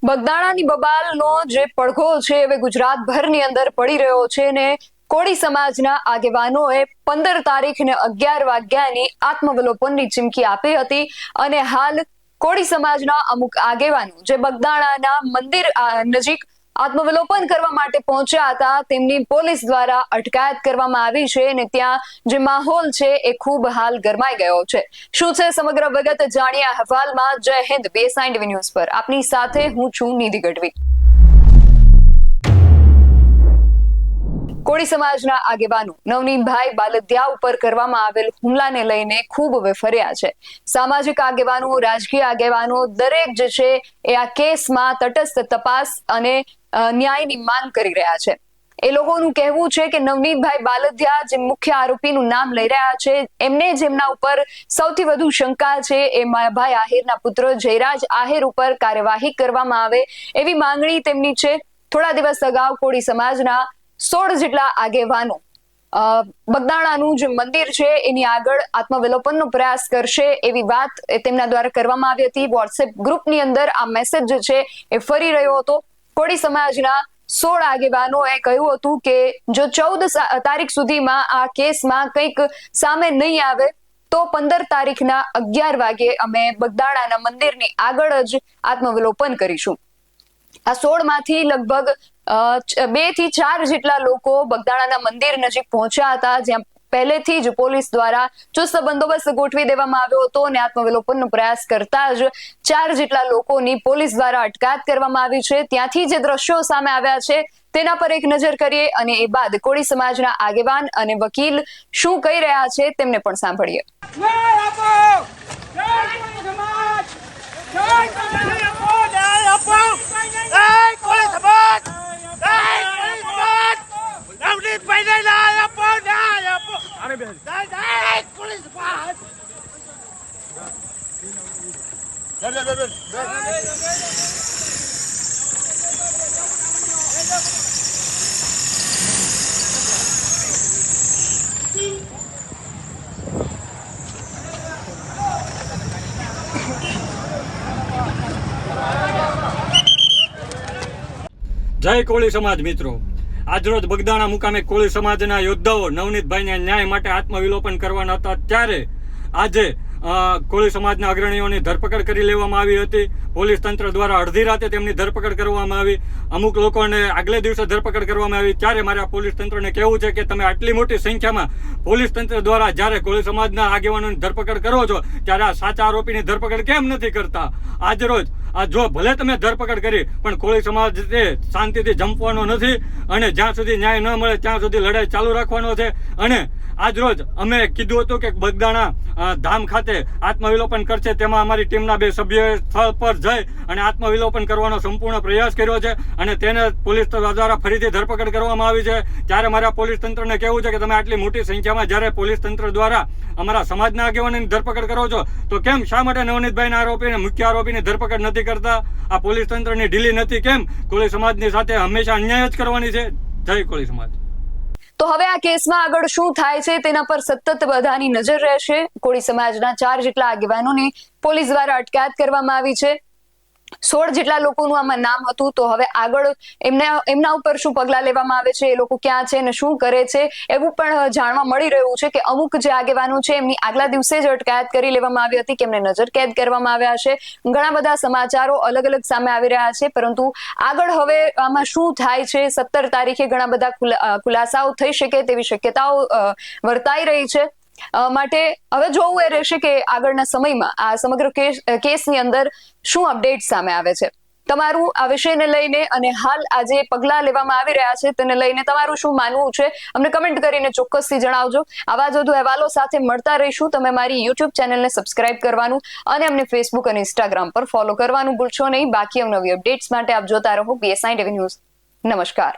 બગદાણાની બબાલનો જે પડઘો છે હવે ગુજરાતભરની અંદર પડી રહ્યો છે ને કોળી સમાજના આગેવાનોએ 15 તારીખ ને 11 વાગ્યાની આત્મવિલોપનની ચીમકી આપી હતી અને હાલ કોળી સમાજના અમુક આગેવાનો જે બગદાણાના મંદિર નજીક આત્મવિલોપન કરવા માટે પહોંચ્યા હતા તેમની પોલીસ દ્વારા અટકાયત કરવામાં આવી છે અને ત્યાં જે માહોલ છે એ ખૂબ હાલ ગરમાઈ ગયો છે। શું છે સમગ્ર વિગત જાણીએ અહેવાલમાં। જય હિન્દ, BSI ન્યૂઝ પર આપની સાથે હું છું નિધિ ગઢવી। કોળી સમાજના આગેવાનો નવનીતભાઈ બાલદિયા ઉપર કરવામાં આવેલ હુમલાને લઈને ખૂબ વેફર્યા છે। સામાજિક આગેવાનો, રાજકીય આગેવાનો દરેક જે છે એ આ કેસમાં તટસ્થ તપાસ અને ન્યાયની માંગ કરી રહ્યા છે। એ લોકોનું કહેવું છે કે નવનીતભાઈ બાલદિયા જે મુખ્ય આરોપીનું નામ લઈ રહ્યા છે એમને જેમના ઉપર સૌથી વધુ શંકા છે એ માયાભાઈ આહિરના પુત્ર જયરાજ આહિર ઉપર કાર્યવાહી કરવામાં આવે એવી માંગણી તેમની છે। થોડા દિવસ અગાઉ કોળી સમાજના 16 જેટલા આગેવાનો બગદાણાનું જે મંદિર છે એની આગળ આત્મવિલોપનનો પ્રયાસ કરશે એવી વાત તેમના દ્વારા કરવામાં આવી હતી। વોટ્સએપ ગ્રુપની અંદર આ મેસેજ જે છે એ ફરી રહ્યો હતો। કોળી સમાજના 16 આગેવાનોએ કહ્યું હતું કે જો 14 તારીખ સુધીમાં આ કેસમાં કંઈક સામે નહીં આવે તો 15 તારીખના 11 વાગે અમે બગદાણાના મંદિરની આગળ જ આત્મવિલોપન કરીશું। આ 16 માંથી લગભગ 2 થી 4 જેટલા લોકો બગદાણાના મંદિર નજીક પહોંચ્યા હતા, જ્યાં પહેલેથી જ પોલીસ દ્વારા ચુસ્ત બંદોબસ્ત ગોઠવી દેવામાં આવ્યો હતો અને આત્મવિલોપનનો પ્રયાસ કરતા જ 4 જેટલા લોકોની પોલીસ દ્વારા અટકાયત કરવામાં આવી છે। ત્યાંથી જે દ્રશ્યો સામે આવ્યા છે તેના પર એક નજર કરીએ અને એ બાદ કોળી સમાજના આગેવાન અને વકીલ શું કહી રહ્યા છે તેમને પણ સાંભળીએ। જય કોળી સમાજ મિત્રો, આજરોજ બગદાણા મુકામે કોળી સમાજના યોદ્ધાઓ નવનીતભાઈને ન્યાય માટે આત્મવિલોપન કરવાના હતા ત્યારે આજે કોળી સમાજના અગ્રણીઓની ધરપકડ કરી લેવામાં આવી હતી। પોલીસ તંત્ર દ્વારા અડધી રાતે તેમની ધરપકડ કરવામાં આવી, અમુક લોકોને આગલે દિવસે ધરપકડ કરવામાં આવી। ત્યારે મારે આ પોલીસ તંત્રને કહેવું છે કે તમે આટલી મોટી સંખ્યામાં પોલીસ તંત્ર દ્વારા જ્યારે કોળી સમાજના આગેવાનોની ધરપકડ કરો છો ત્યારે આ સાચા આરોપીની ધરપકડ કેમ નથી કરતા? આજરોજ આ જો ભલે તમે ધરપકડ કરી પણ કોળી સમાજ શાંતિથી જંપવાનો નથી અને જ્યાં સુધી ન્યાય ન મળે ત્યાં સુધી લડાઈ ચાલુ રાખવાનો છે। અને આજરોજ અમે કીધું હતું કે બગદાણા ધામ ખાતે આત્મવિલોપન કરશે, તેમાં અમારી ટીમના 2 સભ્યોએ સ્થળ પર જઈ અને આત્મવિલોપન કરવાનો સંપૂર્ણ પ્રયાસ કર્યો છે અને તેને પોલીસ દ્વારા ફરીથી ધરપકડ કરવામાં આવી છે। ત્યારે મારા પોલીસ તંત્રને કહેવું છે કે તમે આટલી મોટી સંખ્યામાં જ્યારે પોલીસ તંત્ર દ્વારા અમારા સમાજના આગેવાનોની ધરપકડ કરો છો તો કેમ શા માટે નવનીતભાઈના આરોપીને મુખ્ય આરોપીની ધરપકડ નથી કરતા? આ પોલીસ તંત્રની ઢીલી નથી કેમ? કોળી સમાજની સાથે હંમેશા અન્યાય જ કરવાની છે। જય કોળી સમાજ। તો હવે આ કેસમાં આગળ શું થાય છે તેના પર સતત બધાની નજર રહેશે। કોળી સમાજના 4 જેટલા આગેવાનોની પોલીસ દ્વારા અટકાયત કરવામાં આવી છે। 16 જેટલા લોકોનું આમાં નામ હતું, તો હવે આગળ એમના ઉપર શું પગલાં લેવામાં આવે છે, એ લોકો ક્યાં છે અને શું કરે છે એવું પણ જાણવા મળી રહ્યું છે કે અમુક જે આગેવાનો છે એમની આગલા દિવસે જ અટકાયત કરી લેવામાં આવી હતી કે એમને નજરકેદ કરવામાં આવ્યા છે। ઘણા બધા સમાચારો અલગ અલગ સામે આવી રહ્યા છે, પરંતુ આગળ હવે આમાં શું થાય છે 17 તારીખે ઘણા બધા ખુલાસાઓ થઈ શકે તેવી શક્યતાઓ વર્તાઈ રહી છે। માટે હવે જોવું એ રહેશે કે આગળના સમયમાં આ સમગ્ર કેસની અંદર શું અપડેટ સામે આવે છે। તમારું આ વિષયને લઈને અને હાલ આજે પગલાં લેવામાં આવી રહ્યા છે તેને લઈને તમારું શું માનવું છે અમને કમેન્ટ કરીને ચોક્કસથી જણાવજો। આવા જ વધુ અહેવાલો સાથે મળતા રહીશું। તમે મારી YouTube ચેનલને સબસ્ક્રાઇબ કરવાનું અને અમને Facebook અને Instagram પર ફોલો કરવાનું ભૂલશો નહીં। બાકી અવનવી અપડેટ્સ માટે આપ જોતા રહો BSI ન્યૂઝ। નમસ્કાર।